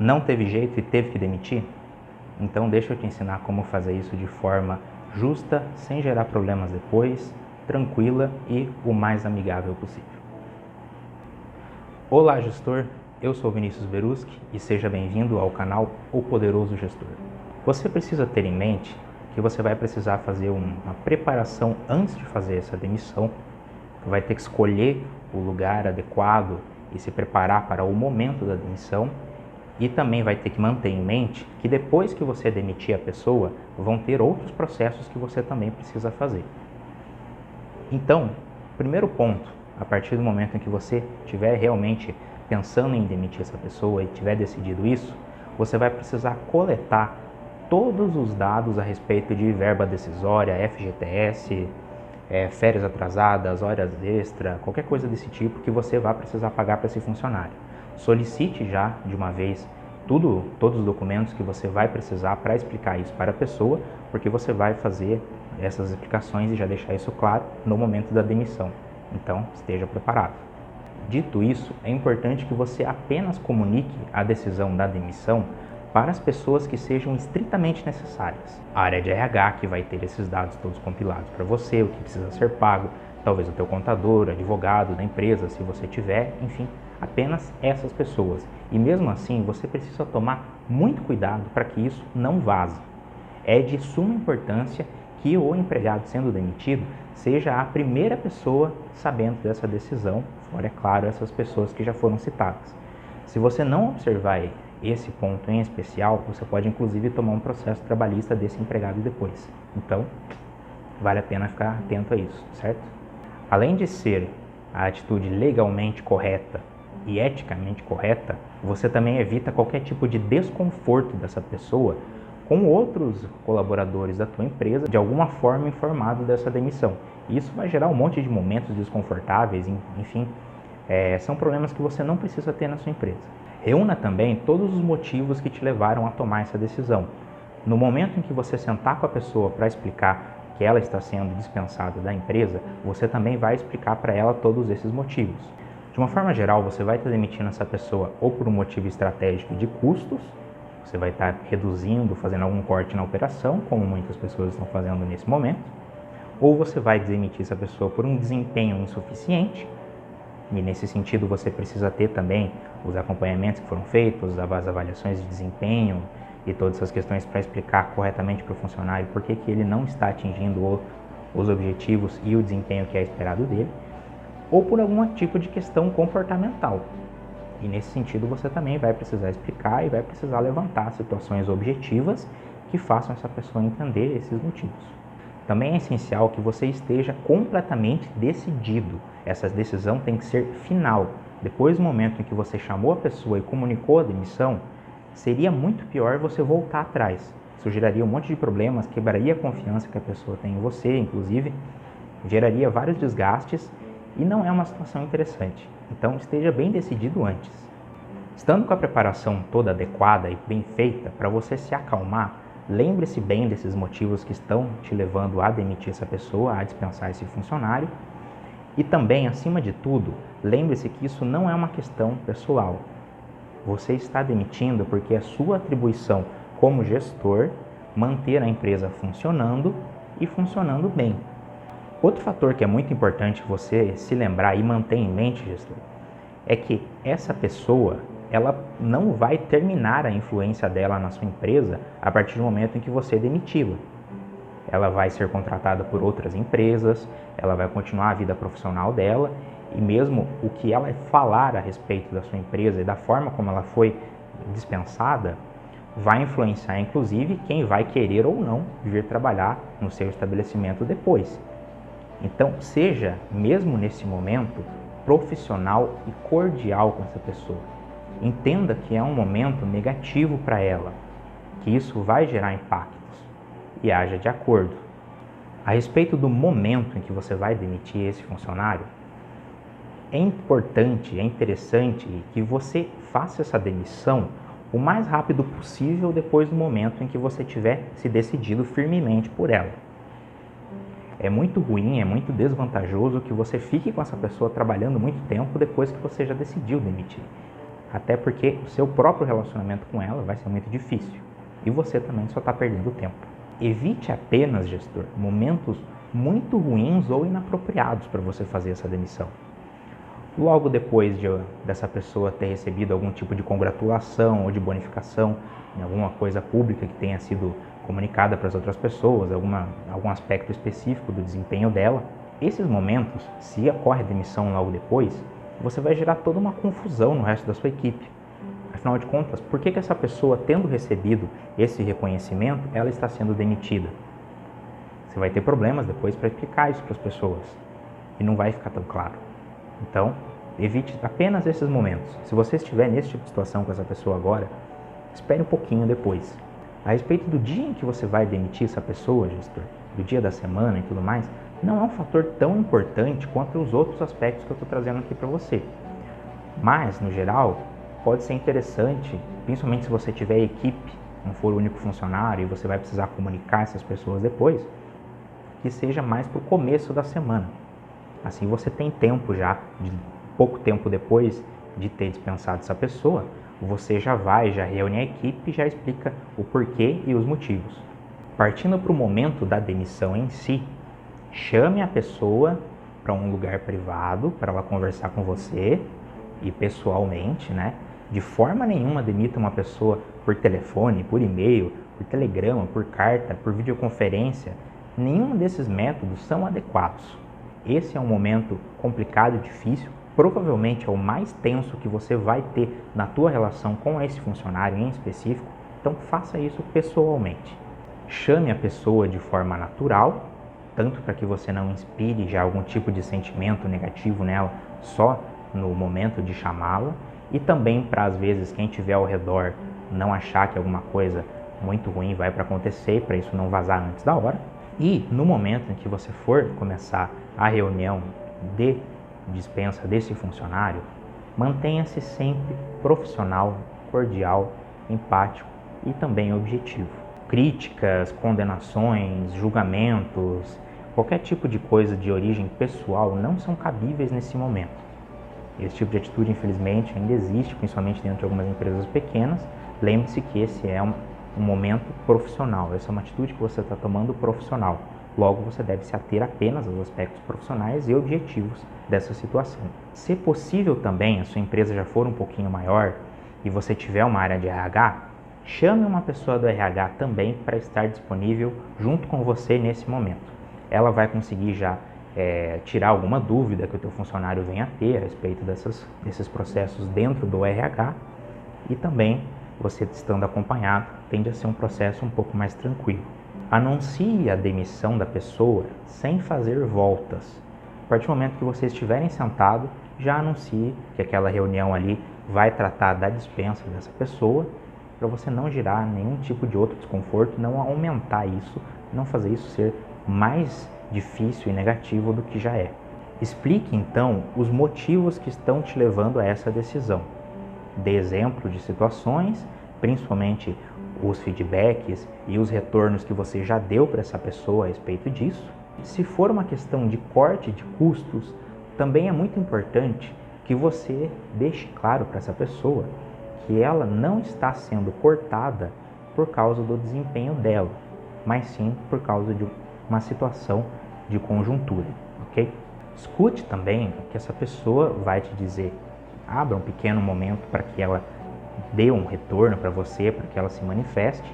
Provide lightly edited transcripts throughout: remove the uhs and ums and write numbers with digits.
Não teve jeito e teve que demitir? Então deixa eu te ensinar como fazer isso de forma justa, sem gerar problemas depois, tranquila e o mais amigável possível. Olá, gestor! Eu sou Vinícius Beruski e seja bem-vindo ao canal O Poderoso Gestor. Você precisa ter em mente que você vai precisar fazer uma preparação antes de fazer essa demissão. Vai ter que escolher o lugar adequado e se preparar para o momento da demissão. E também vai ter que manter em mente que depois que você demitir a pessoa, vão ter outros processos que você também precisa fazer. Então, primeiro ponto, a partir do momento em que você estiver realmente pensando em demitir essa pessoa e tiver decidido isso, você vai precisar coletar todos os dados a respeito de verba decisória, FGTS, férias atrasadas, horas extra, qualquer coisa desse tipo que você vai precisar pagar para esse funcionário. Solicite já de uma vez todos os documentos que você vai precisar para explicar isso para a pessoa, porque você vai fazer essas explicações e já deixar isso claro no momento da demissão. Então, esteja preparado. Dito isso, é importante que você apenas comunique a decisão da demissão para as pessoas que sejam estritamente necessárias. A área de RH que vai ter esses dados todos compilados para você, o que precisa ser pago, talvez o teu contador, advogado da empresa, se você tiver, enfim, apenas essas pessoas. E mesmo assim, você precisa tomar muito cuidado para que isso não vaze. É de suma importância que o empregado sendo demitido seja a primeira pessoa sabendo dessa decisão, fora, é claro, essas pessoas que já foram citadas. Se você não observar esse ponto em especial, você pode inclusive tomar um processo trabalhista desse empregado depois. Então, vale a pena ficar atento a isso, certo? Além de ser a atitude legalmente correta e eticamente correta, você também evita qualquer tipo de desconforto dessa pessoa com outros colaboradores da tua empresa de alguma forma informado dessa demissão. Isso vai gerar um monte de momentos desconfortáveis, enfim, são problemas que você não precisa ter na sua empresa. Reúna também todos os motivos que te levaram a tomar essa decisão. No momento em que você sentar com a pessoa para explicar que ela está sendo dispensada da empresa, você também vai explicar para ela todos esses motivos. De uma forma geral, você vai estar demitindo essa pessoa ou por um motivo estratégico de custos, você vai estar reduzindo, fazendo algum corte na operação, como muitas pessoas estão fazendo nesse momento, ou você vai demitir essa pessoa por um desempenho insuficiente, e nesse sentido você precisa ter também os acompanhamentos que foram feitos, as avaliações de desempenho e todas essas questões para explicar corretamente para o funcionário por que ele não está atingindo os objetivos e o desempenho que é esperado dele, ou por algum tipo de questão comportamental. E nesse sentido você também vai precisar explicar e vai precisar levantar situações objetivas que façam essa pessoa entender esses motivos. Também é essencial que você esteja completamente decidido. Essa decisão tem que ser final. Depois do momento em que você chamou a pessoa e comunicou a demissão, seria muito pior você voltar atrás. Isso geraria um monte de problemas, quebraria a confiança que a pessoa tem em você, inclusive, geraria vários desgastes e não é uma situação interessante. Então esteja bem decidido antes. Estando com a preparação toda adequada e bem feita, para você se acalmar, lembre-se bem desses motivos que estão te levando a demitir essa pessoa, a dispensar esse funcionário. E também, acima de tudo, lembre-se que isso não é uma questão pessoal. Você está demitindo porque é sua atribuição como gestor manter a empresa funcionando e funcionando bem. Outro fator que é muito importante você se lembrar e manter em mente, gestor, é que essa pessoa ela não vai terminar a influência dela na sua empresa a partir do momento em que você demiti-la. Ela vai ser contratada por outras empresas, ela vai continuar a vida profissional dela e mesmo o que ela falar a respeito da sua empresa e da forma como ela foi dispensada vai influenciar inclusive quem vai querer ou não vir trabalhar no seu estabelecimento depois. Então, seja, mesmo nesse momento, profissional e cordial com essa pessoa. Entenda que é um momento negativo para ela, que isso vai gerar impactos e haja de acordo. A respeito do momento em que você vai demitir esse funcionário, é importante, é interessante que você faça essa demissão o mais rápido possível depois do momento em que você tiver se decidido firmemente por ela. É muito ruim, é muito desvantajoso que você fique com essa pessoa trabalhando muito tempo depois que você já decidiu demitir. até porque o seu próprio relacionamento com ela vai ser muito difícil e você também só está perdendo tempo. Evite apenas, gestor, momentos muito ruins ou inapropriados para você fazer essa demissão. Logo depois dessa pessoa ter recebido algum tipo de congratulação ou de bonificação em alguma coisa pública que tenha sido comunicada para as outras pessoas, algum aspecto específico do desempenho dela, esses momentos, se ocorre a demissão logo depois, você vai gerar toda uma confusão no resto da sua equipe. Afinal de contas, por que essa pessoa, tendo recebido esse reconhecimento, ela está sendo demitida? Você vai ter problemas depois para explicar isso para as pessoas e não vai ficar tão claro. Então, evite apenas esses momentos. Se você estiver nesse tipo de situação com essa pessoa agora, espere um pouquinho depois. A respeito do dia em que você vai demitir essa pessoa, gestor, do dia da semana e tudo mais, não é um fator tão importante quanto os outros aspectos que eu estou trazendo aqui para você. Mas, no geral, pode ser interessante, principalmente se você tiver equipe, não for o único funcionário e você vai precisar comunicar essas pessoas depois, que seja mais para o começo da semana. Assim você tem tempo já, de pouco tempo depois de ter dispensado essa pessoa, você já reúne a equipe e já explica o porquê e os motivos. Partindo para o momento da demissão em si, chame a pessoa para um lugar privado para ela conversar com você e pessoalmente, né? De forma nenhuma demita uma pessoa por telefone, por e-mail, por telegrama, por carta, por videoconferência. Nenhum desses métodos são adequados. Esse é um momento complicado e difícil, provavelmente é o mais tenso que você vai ter na tua relação com esse funcionário em específico, então faça isso pessoalmente. Chame a pessoa de forma natural, tanto para que você não inspire já algum tipo de sentimento negativo nela só no momento de chamá-la, e também para, às vezes, quem estiver ao redor não achar que alguma coisa muito ruim vai para acontecer, para isso não vazar antes da hora. E no momento em que você for começar a reunião de dispensa desse funcionário, mantenha-se sempre profissional, cordial, empático e também objetivo. Críticas, condenações, julgamentos, qualquer tipo de coisa de origem pessoal não são cabíveis nesse momento. Esse tipo de atitude, infelizmente, ainda existe, principalmente dentro de algumas empresas pequenas. Lembre-se que esse é um momento profissional, essa é uma atitude que você está tomando profissional. Logo, você deve se ater apenas aos aspectos profissionais e objetivos dessa situação. Se possível também, a sua empresa já for um pouquinho maior e você tiver uma área de RH, chame uma pessoa do RH também para estar disponível junto com você nesse momento. Ela vai conseguir já tirar alguma dúvida que o teu funcionário venha a ter a respeito desses processos dentro do RH, e também, você estando acompanhado, tende a ser um processo um pouco mais tranquilo. Anuncie a demissão da pessoa sem fazer voltas. A partir do momento que vocês estiverem sentados, já anuncie que aquela reunião ali vai tratar da dispensa dessa pessoa, para você não gerar nenhum tipo de outro desconforto, não aumentar isso, não fazer isso ser mais difícil e negativo do que já é. Explique então os motivos que estão te levando a essa decisão. Dê exemplo de situações, principalmente os feedbacks e os retornos que você já deu para essa pessoa a respeito disso. Se for uma questão de corte de custos, também é muito importante que você deixe claro para essa pessoa que ela não está sendo cortada por causa do desempenho dela, mas sim por causa de uma situação de conjuntura, ok? Escute também o que essa pessoa vai te dizer. Abra um pequeno momento para que ela dê um retorno para você, para que ela se manifeste.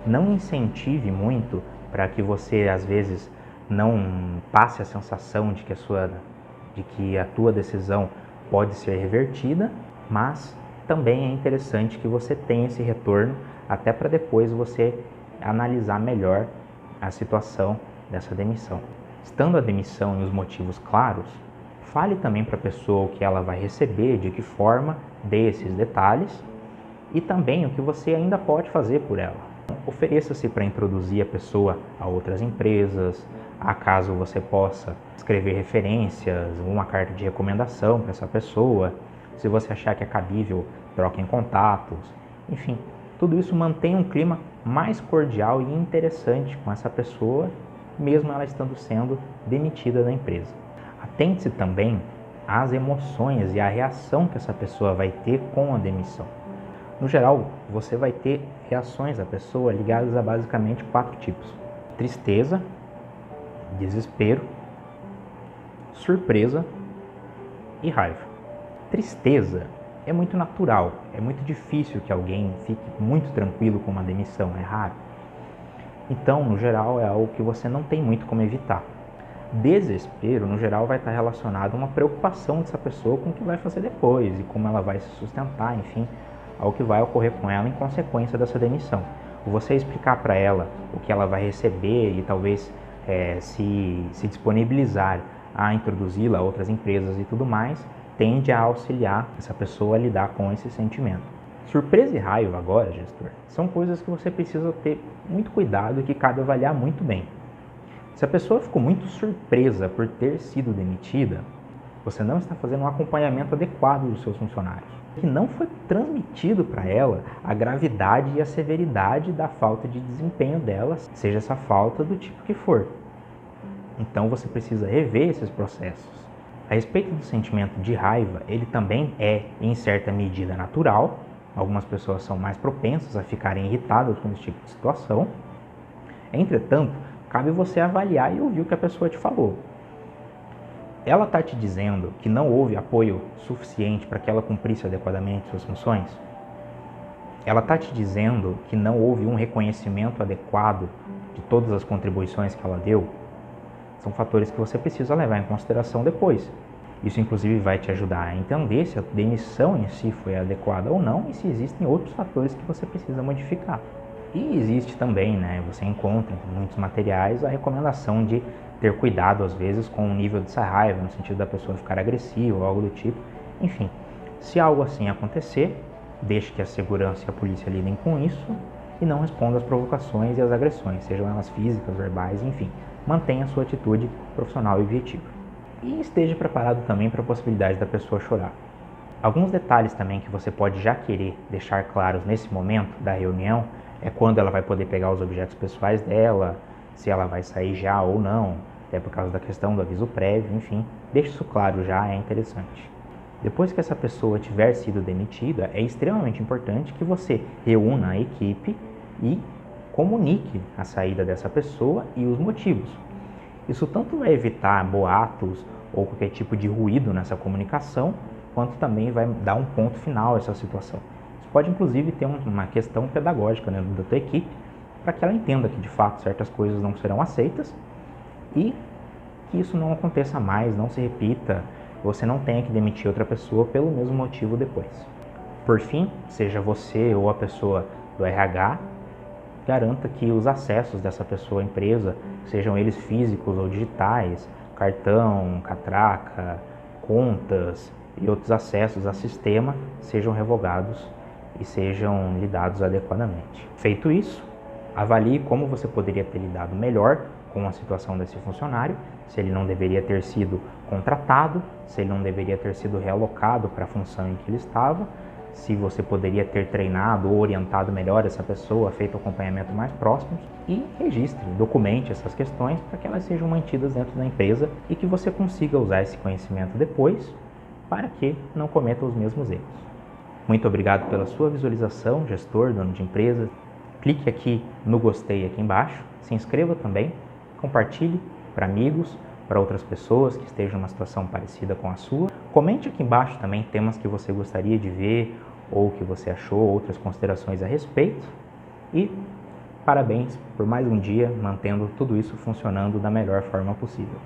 Não incentive muito para que você, às vezes, não passe a sensação de que a tua decisão pode ser revertida, mas também é interessante que você tenha esse retorno, até para depois você analisar melhor a situação dessa demissão. Estando a demissão e os motivos claros, fale também para a pessoa o que ela vai receber, de que forma, dê esses detalhes, e também o que você ainda pode fazer por ela. Ofereça-se para introduzir a pessoa a outras empresas, acaso você possa escrever referências, uma carta de recomendação para essa pessoa. Se você achar que é cabível, troquem contatos. Enfim, tudo isso mantém um clima mais cordial e interessante com essa pessoa, mesmo ela estando sendo demitida da empresa. Atente-se também as emoções e a reação que essa pessoa vai ter com a demissão. No geral, você vai ter reações da pessoa ligadas a basicamente 4 tipos: tristeza, desespero, surpresa e raiva. Tristeza é muito natural, é muito difícil que alguém fique muito tranquilo com uma demissão, é raro. Então, no geral, é algo que você não tem muito como evitar. Desespero, no geral, vai estar relacionado a uma preocupação dessa pessoa com o que vai fazer depois e como ela vai se sustentar, enfim, ao que vai ocorrer com ela em consequência dessa demissão. Você explicar para ela o que ela vai receber e talvez se disponibilizar a introduzi-la a outras empresas e tudo mais, tende a auxiliar essa pessoa a lidar com esse sentimento. Surpresa e raiva agora, gestor, são coisas que você precisa ter muito cuidado e que cabe avaliar muito bem. Se a pessoa ficou muito surpresa por ter sido demitida, você não está fazendo um acompanhamento adequado dos seus funcionários. Que não foi transmitido para ela a gravidade e a severidade da falta de desempenho dela, seja essa falta do tipo que for. Então você precisa rever esses processos. A respeito do sentimento de raiva, ele também é, em certa medida, natural. Algumas pessoas são mais propensas a ficarem irritadas com esse tipo de situação. Entretanto, cabe você avaliar e ouvir o que a pessoa te falou. Ela está te dizendo que não houve apoio suficiente para que ela cumprisse adequadamente suas funções? Ela está te dizendo que não houve um reconhecimento adequado de todas as contribuições que ela deu? São fatores que você precisa levar em consideração depois. Isso, inclusive, vai te ajudar a entender se a demissão em si foi adequada ou não e se existem outros fatores que você precisa modificar. E existe também, você encontra em muitos materiais a recomendação de ter cuidado, às vezes, com o nível dessa raiva, no sentido da pessoa ficar agressiva ou algo do tipo. Enfim, se algo assim acontecer, deixe que a segurança e a polícia lidem com isso e não responda às provocações e às agressões, sejam elas físicas, verbais, enfim. Mantenha a sua atitude profissional e objetiva. E esteja preparado também para a possibilidade da pessoa chorar. Alguns detalhes também que você pode já querer deixar claros nesse momento da reunião é quando ela vai poder pegar os objetos pessoais dela, se ela vai sair já ou não, até por causa da questão do aviso prévio, enfim. Deixe isso claro já, é interessante. Depois que essa pessoa tiver sido demitida, é extremamente importante que você reúna a equipe e comunique a saída dessa pessoa e os motivos. Isso tanto vai evitar boatos ou qualquer tipo de ruído nessa comunicação, quanto também vai dar um ponto final a essa situação. Isso pode inclusive ter uma questão pedagógica dentro da tua equipe, para que ela entenda que de fato certas coisas não serão aceitas e que isso não aconteça mais, não se repita, você não tenha que demitir outra pessoa pelo mesmo motivo depois. Por fim, seja você ou a pessoa do RH, garanta que os acessos dessa pessoa à empresa, sejam eles físicos ou digitais, cartão, catraca, contas e outros acessos a sistema, sejam revogados e sejam lidados adequadamente. Feito isso, avalie como você poderia ter lidado melhor com a situação desse funcionário, se ele não deveria ter sido contratado, se ele não deveria ter sido realocado para a função em que ele estava, se você poderia ter treinado ou orientado melhor essa pessoa, feito acompanhamento mais próximo, e registre, documente essas questões para que elas sejam mantidas dentro da empresa e que você consiga usar esse conhecimento depois para que não cometa os mesmos erros. Muito obrigado pela sua visualização, gestor, dono de empresa. Clique aqui no gostei aqui embaixo, se inscreva também, compartilhe para amigos, para outras pessoas que estejam numa situação parecida com a sua. Comente aqui embaixo também temas que você gostaria de ver ou que você achou, outras considerações a respeito. E parabéns por mais um dia mantendo tudo isso funcionando da melhor forma possível.